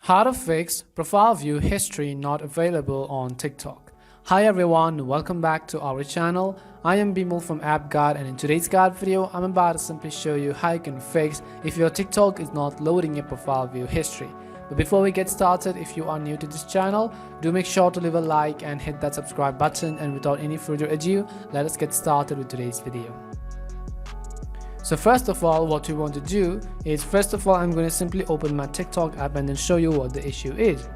How to fix profile view history not available on TikTok. Hi everyone, welcome back to our channel. I am Bimal from AppGuard, and in today's guide video, I'm about to simply show you how you can fix if your TikTok is not loading your profile view history. But before we get started, if you are new to this channel, do make sure to leave a like and hit that subscribe button, and without any further ado, let us get started with today's video. So first of all, what we want to do is, I'm going to simply open my TikTok app and then show you what the issue is.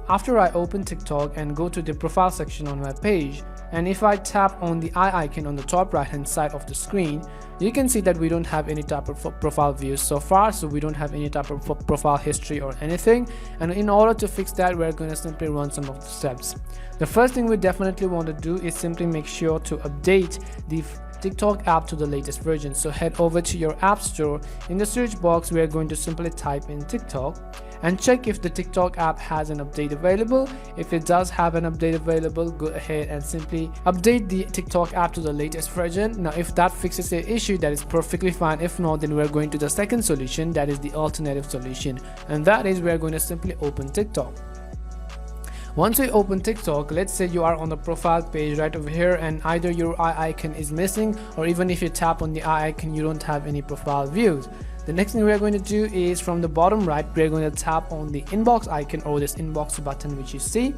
After I open TikTok and go to the profile section on my page, and if I tap on the eye icon on the top right hand side of the screen, you can see that we don't have any type of profile views so far, so we don't have any type of profile history or anything. And in order to fix that, we're going to simply run some of the steps. The first thing we definitely want to do is simply make sure to update the TikTok app to the latest version. So head over to your app store. In the search box, we are going to simply type in TikTok and check if the TikTok app has an update available. If it does have an update available, go ahead and simply update the TikTok app to the latest version. Now if that fixes the issue, that is perfectly fine. If not, then we're going to the second solution, that is the alternative solution, and that is we're going to simply open TikTok. Once we open TikTok, let's say you are on the profile page right over here and either your eye icon is missing, or even if you tap on the eye icon, you don't have any profile views. The next thing we're going to do is, from the bottom right, we're going to tap on the inbox icon or this inbox button which you see.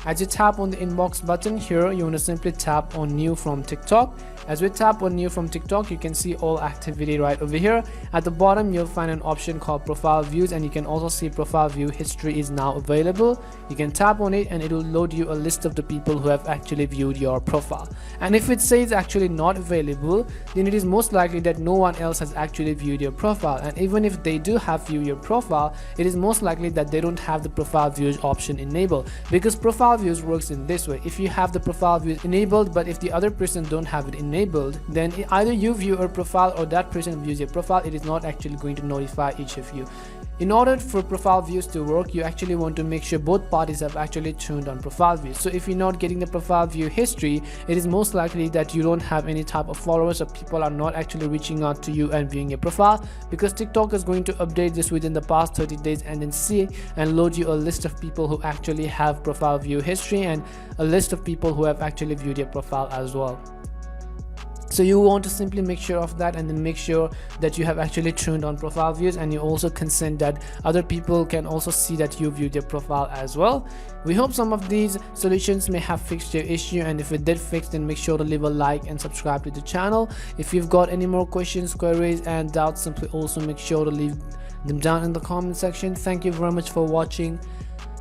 As you tap on the inbox button here, you want to simply tap on new from TikTok. As we tap on new from TikTok, you can see all activity right over here. At the bottom, you'll find an option called profile views, and you can also see profile view history is now available. You can tap on it and it will load you a list of the people who have actually viewed your profile. And if it says actually not available, then it is most likely that no one else has actually viewed your profile. And even if they do have viewed your profile, it is most likely that they don't have the profile views option enabled, because profile views works in this way. If you have the profile views enabled, but if the other person don't have it enabled, then either you view a profile or that person views your profile, it is not actually going to notify each of you. In order for profile views to work, you actually want to make sure both parties have actually turned on profile views. So if you're not getting the profile view history, it is most likely that you don't have any type of followers, or people are not actually reaching out to you and viewing your profile, because TikTok is going to update this within the past 30 days and then see and load you a list of people who actually have profile view history and a list of people who have actually viewed your profile as well. So you want to simply make sure of that, and then make sure that you have actually turned on profile views, and you also consent that other people can also see that you viewed your profile as well. We hope some of these solutions may have fixed your issue, and if it did fix, then make sure to leave a like and subscribe to the channel. If you've got any more questions, queries and doubts, simply also make sure to leave them down in the comment section. Thank you very much for watching,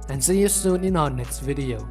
and see you soon in our next video.